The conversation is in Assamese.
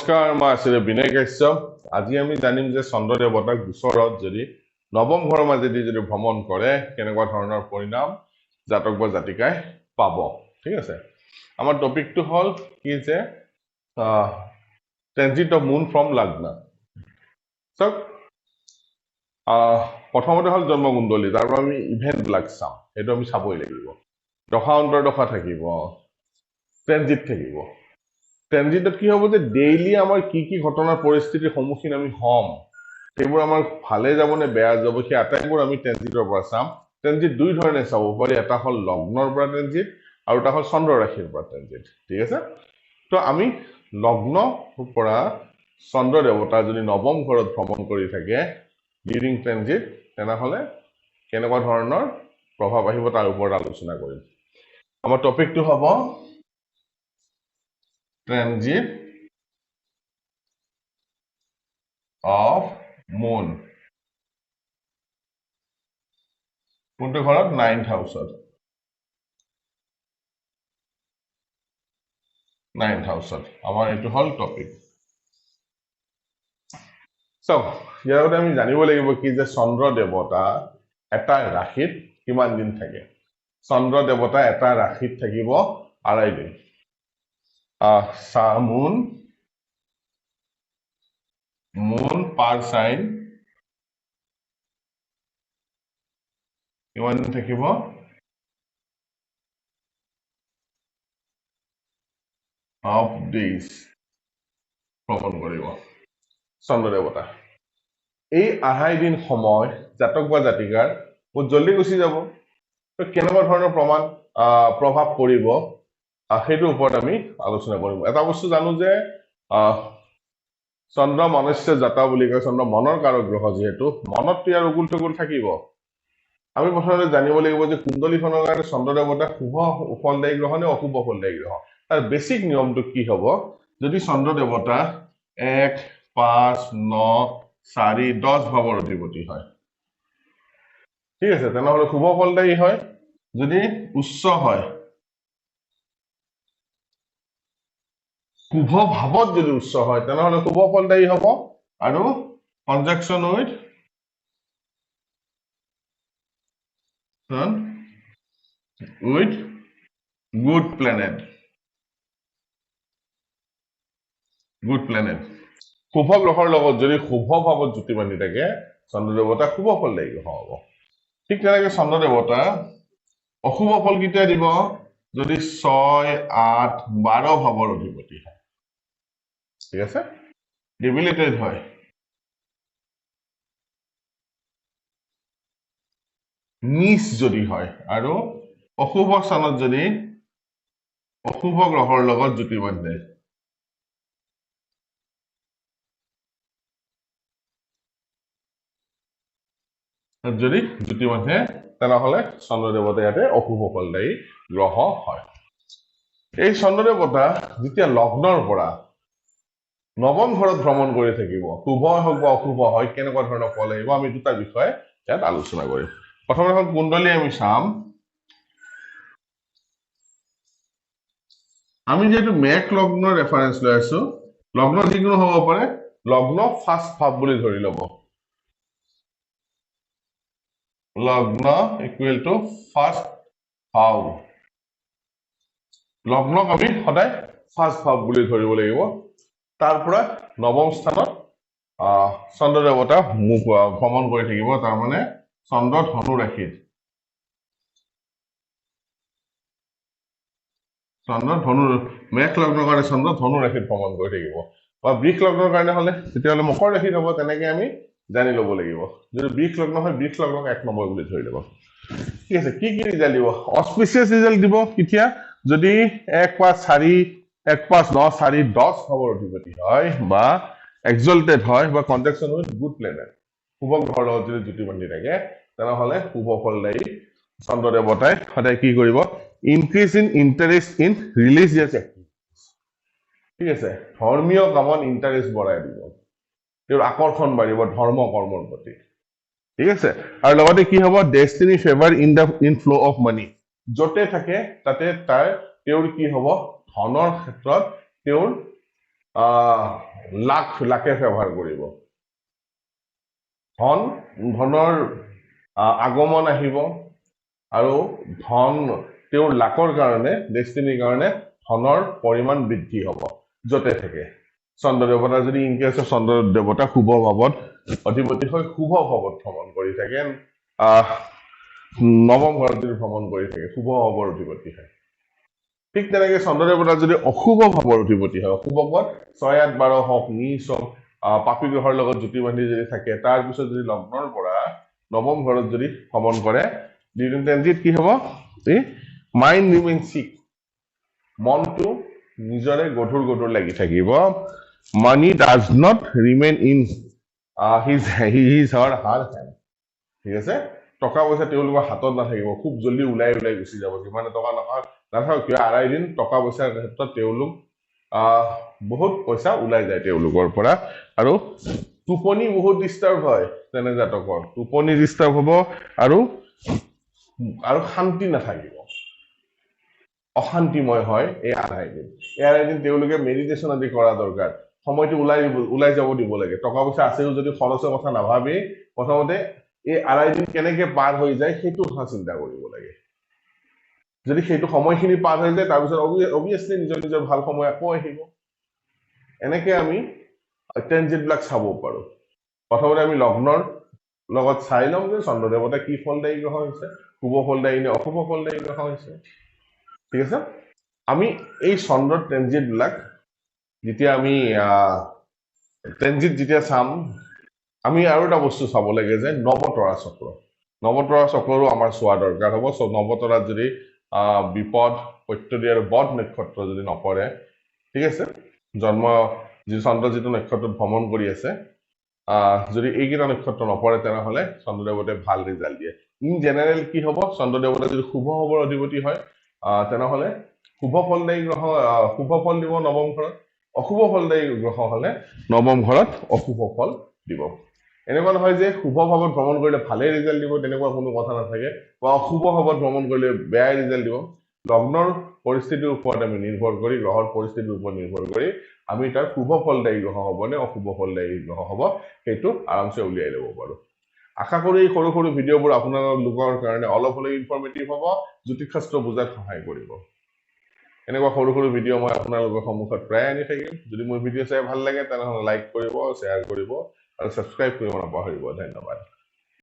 নমস্কাৰ, মই আছিলো বিনয় কাশ্যপ। আজি আমি জানিম যে চন্দ্ৰ দেৱতাক গোচৰত যদি নৱম ঘৰৰ মাজেদি যদি ভ্ৰমণ কৰে কেনেকুৱা ধৰণৰ পৰিণাম জাতক বা জাতিকাই পাব। ঠিক আছে, আমাৰ টপিকটো হ'ল কি যে ট্ৰেনজিট অফ মুন ফ্ৰম লগ্ন। চাওক, প্ৰথমতে হ'ল জন্মকুণ্ডলী, তাৰ পৰা আমি ইভেণ্টবিলাক চাম, সেইটো আমি চাবই লাগিব। দশা অন্তৰ্দশা থাকিব, ট্ৰেনজিট থাকিব। ট্ৰেনজিটত কি হ'ব যে ডেইলি আমাৰ কি কি ঘটনাৰ পৰিস্থিতিৰ সন্মুখীন আমি হ'ম, সেইবোৰ আমাৰ ভালে যাব নে বেয়া যাব, সেই আটাইবোৰ আমি ট্ৰেনজিটৰ পৰা চাম। ট্ৰেনজিট দুই ধৰণে চাব পাৰি, এটা হ'ল লগ্নৰ পৰা ট্ৰেনজিট আৰু এটা হ'ল চন্দ্ৰ ৰাশিৰ পৰা ট্ৰেনজিট। ঠিক আছে, তো আমি লগ্নৰ পৰা চন্দ্ৰ দেৱতা যদি নৱম ঘৰত ভ্ৰমণ কৰি থাকে ডিউৰিং ট্ৰেনজিট, তেনেহ'লে কেনেকুৱা ধৰণৰ প্ৰভাৱ আহিব তাৰ ওপৰত আলোচনা কৰিম। আমাৰ টপিকটো হ'ব ট্ৰেনজিট অফ মুন। কোনটো ঘৰত? 9th হাউচত। 9th হাউচত আমাৰ এইটো হ'ল টপিক। চাওক, ইয়াৰ আগতে আমি জানিব লাগিব কি যে চন্দ্ৰ দেৱতা এটা ৰাশিত কিমান দিন থাকে। চন্দ্ৰ দেৱতা এটা ৰাশিত থাকিব 2.5 দিন। মুন পাৰ চাইন কিমান দিন থাকিব? 12 days ভ্ৰমণ কৰিব চন্দ্ৰ দেৱতা। এই 2.5 দিন সময় জাতক বা জাতিকাৰ বহুত জলদি গুচি যাব। কেনেকুৱা ধৰণৰ প্ৰভাৱ পৰিব সেইটোৰ ওপৰত আমি আলোচনা কৰিম। এটা বস্তু জানো যে চন্দ্ৰ মনুষ্য জাতা বুলি কয়, চন্দ্ৰ মনৰ কাৰক গ্ৰহ, যিহেতু মনত ইয়াৰ উগুল টুগুল থাকিব। আমি প্ৰথমতে জানিব লাগিব যে কুণ্ডলীখনৰ কাৰণে চন্দ্ৰ দেৱতা শুভ ফলদায়ী গ্ৰহ নে অশুভ ফলদায়ী গ্ৰহ। তাৰ বেছিক নিয়মটো কি হ'ব? যদি চন্দ্ৰ দেৱতা 1, 5, 9, 4, 10 ভাৱৰ অধিপতি হয়, ঠিক আছে, তেনেহ'লে শুভ ফলদায়ী হয়। যদি উচ্চ হয়, শুভ ভাৱত যদি উচ্চ হয়, তেনেহ'লে শুভ ফলদায়ী হ'ব। আৰু কনজাংচন উইথ গুড প্লেনেট। শুভ গ্ৰহৰ লগত যদি শুভ ভাৱত জুতি বান্ধি থাকে, চন্দ্ৰ দেৱতা শুভ ফলদায়ী গ্ৰহ হ'ব। ঠিক তেনেকে চন্দ্ৰ দেৱতা অশুভ ফল কেতিয়া দিব? যদি 6, 8, 12 ভাৱৰ অধিপতি হয়, ঠিক আছে, ডিবিলিটেড হয়। নিচ যদি হয় আৰু অশুভ স্থানত যদি অশুভ গ্ৰহৰ লগত জুতি বান্ধে, যদি জুতি বান্ধে, তেনেহ'লে চন্দ্ৰ দেৱতা ইয়াতে অশুভ ফলদায়ী গ্ৰহ হয়। এই চন্দ্ৰ দেৱতা যেতিয়া লগ্নৰ পৰা নৱম ঘৰত ভ্ৰমণ কৰি থাকিব, শুভ হওক বা অশুভ হয়, কেনেকুৱা ধৰণৰ ফল আহিব, আমি দুটা বিষয়ে ইয়াত আলোচনা কৰিম। প্ৰথমে এখন কুণ্ডলী আমি চাম। আমি যিহেতু মেঘ লগ্নৰ ৰেফাৰেঞ্চ লৈ আছো, লগ্ন যিকোনো হ'ব পাৰে, লগ্ন ফাৰ্ষ্ট ভাৱ বুলি ধৰি ল'ব। লগ্ন ইকুৱেল টু ফাৰ্ষ্ট ভাৱ। লগ্নক আমি সদায় ফাৰ্ষ্ট ভাৱ বুলি ধৰিব লাগিব। তাৰ পৰা নৱম স্থানত চন্দ্ৰ দেৱতা ভ্ৰমণ কৰি থাকিব, তাৰমানে চন্দ্ৰ ধনু ৰাশিত। মেঘ লগ্নৰ কাৰণে চন্দ্ৰ ধনু ৰাশিত ভ্ৰমণ কৰি থাকিব, বা বৃষ লগ্নৰ কাৰণে হ'লে তেতিয়াহ'লে মকৰ ৰাশিত হ'ব। তেনেকে আমি জানি ল'ব লাগিব। যদি বৃষ লগ্ন হয়, বৃষ লগ্নক 1 নম্বৰ বুলি ধৰি ল'ব। ঠিক আছে, কি ৰিজাল্ট দিব? অস্পিচিয়াছ ৰিজাল্ট দিব। কেতিয়া? যদি 1, 5, 4, 1, 5, 9, 4, 10 ভাৱৰ অধিপতি হয়, বা এক্সল্টেড হয়, বা কনজাংচন উইথ গুড প্লেনেট, শুভ গ্ৰহৰ লগত যদি জুতি বান্ধি থাকে, তেনেহ'লে শুভ ফলদায়ী চন্দ্ৰ দেৱতাই সদায় কি কৰিব? Increase in interest in religious activities. ঠিক আছে, ধৰ্মীয় কামত ইণ্টাৰেষ্ট বঢ়াই দিব, তেওঁৰ আকৰ্ষণ বাঢ়িব ধৰ্ম কৰ্মৰ প্ৰতি। ঠিক আছে, আৰু লগতে কি হ'ব? ডেষ্টিনি ফেভাৰ ইন ফ্ল' অফ মানি। য'তে থাকে তাতে তেওঁৰ কি হ'ব? ধনৰ ক্ষেত্ৰত তেওঁৰ লাখ লাখে ফেভাৰ কৰিব ধনৰ আগমন আহিব আৰু ধন তেওঁৰ লাকৰ কাৰণে ডেষ্টিনিৰ কাৰণে ধনৰ পৰিমাণ বৃদ্ধি হ'ব য'তে থাকে চন্দ্ৰ দেৱতা যদি ইনকেছ চন্দ্ৰ দেৱতা শুভ ভাৱত অধিপতি হৈ শুভ ভাৱত ভ্ৰমণ কৰি থাকে নৱম ঘৰত যদি ভ্ৰমণ কৰি থাকে শুভ ভাৱৰ অধিপতি হয় ঠিক তেনেকে চন্দ্ৰ দেৱতা যদি অশুভ ভাৱৰ অধিপতি হয় অশুভ ভাৱত 6, 8, 12 হওক নিচ হওক পাপী গ্ৰহৰ লগত জুতি বান্ধি যদি থাকে তাৰপিছত যদি লগ্নৰ পৰা নৱম ঘৰত যদি ভ্ৰমণ কৰে ডিউৰিং ট্ৰেনজিট কি হ'ব মাইণ্ড ৰিমেইন চিক মনটো নিজৰে গধুৰ গধুৰ লাগি থাকিব মানি does not remain in his her hand ঠিক আছে টকা পইচা তেওঁলোকৰ হাতত নাথাকিব খুব জলদি ওলাই ওলাই গুচি যাব যিমানে টকা নাথাকক কিয় আড়াই দিন টকা পইচাৰ ক্ষেত্ৰত তেওঁলোক বহুত পইচা ওলাই যায় তেওঁলোকৰ পৰা আৰু টোপনি বহুত ডিষ্টাৰ্ব হয় তেনে জাতকৰ টোপনি ডিষ্টাৰ্ব হ'ব আৰু শান্তি নাথাকিব অশান্তিময় হয় এই আড়াই দিন তেওঁলোকে মেডিটেশ্যন আদি কৰা দৰকাৰ সময়টো ওলাই যাব দিব লাগে টকা পইচা আছেও যদি খৰচৰ কথা নাভাবি প্ৰথমতে এই আড়াই দিন কেনেকে পাৰ হৈ যায় সেইটো কথা চিন্তা কৰিব লাগে যদি সেইটো সময়খিনি পাৰ হৈ যায় তাৰপিছত অবভিয়াছলি নিজৰ নিজৰ ভাল সময় আকৌ আহিব এনেকে আমি ট্ৰেনজিটবিলাক চাব পাৰো প্ৰথমতে আমি লগ্নৰ লগত চাই লম যে চন্দ্ৰ দেৱতা কি ফলদায়ী গ্ৰহ হৈছে শুভ ফলদায়ী নে অশুভ ফলদায়ী গ্ৰহ হৈছে ঠিক আছে আমি এই চন্দ্ৰৰ ট্ৰেনজিটবিলাক যেতিয়া আমি ট্ৰেনজিট যেতিয়া চাম আমি আৰু এটা বস্তু চাব লাগে যে নৱতৰা চক্ৰৰো আমাৰ চোৱা দৰকাৰ হ'ব নৱতৰাত যদি বিপদ প্ৰত্যদি আৰু বদ নক্ষত্ৰ যদি নপৰে ঠিক আছে জন্ম চন্দ্ৰ যিটো নক্ষত্ৰত ভ্ৰমণ কৰি আছে যদি এইকেইটা নক্ষত্ৰ নপৰে তেনেহ'লে চন্দ্ৰদেৱতাই ভাল ৰিজাল্ট দিয়ে ইন জেনেৰেল কি হ'ব চন্দ্ৰদেৱতা যদি শুভ ভাৱৰ অধিপতি হয় তেনেহ'লে শুভ ফলদায়ী গ্ৰহ শুভ ফল দিব নৱম ঘৰত অশুভ ফলদায়ী গ্ৰহ হ'লে নৱম ঘৰত অশুভ ফল দিব এনেকুৱা নহয় যে শুভ ভাৱত ভ্ৰমণ কৰিলে ভালেই ৰিজাল্ট দিব তেনেকুৱা কোনো কথা নাথাকে বা অশুভ ভাৱত ভ্ৰমণ কৰিলে বেয়াই ৰিজাল্ট দিব লগ্নৰ পৰিস্থিতিৰ ওপৰত আমি নিৰ্ভৰ কৰি গ্ৰহৰ পৰিস্থিতিৰ ওপৰত নিৰ্ভৰ কৰি আমি তাৰ শুভ ফলদায়ী গ্ৰহ হ'ব নে অশুভ ফলদায়ী গ্ৰহ হ'ব সেইটো আৰামছে উলিয়াই ল'ব পাৰো আশা কৰো এই সৰু সৰু ভিডিঅ'বোৰ আপোনালোকৰ কাৰণে অলপ হ'লেও ইনফৰ্মেটিভ হ'ব জ্যোতিষশাস্ত্ৰ বুজাত সহায় কৰিব এনেকুৱা সৰু সৰু ভিডিঅ' মই আপোনালোকৰ সন্মুখত প্ৰায় আনি থাকিম যদি মোৰ ভিডিঅ' চাই ভাল লাগে তেনেহ'লে লাইক কৰিব শ্বেয়াৰ কৰিব আৰু ছাবস্ক্ৰাইব কৰিব নাপাহৰিব ধন্যবাদ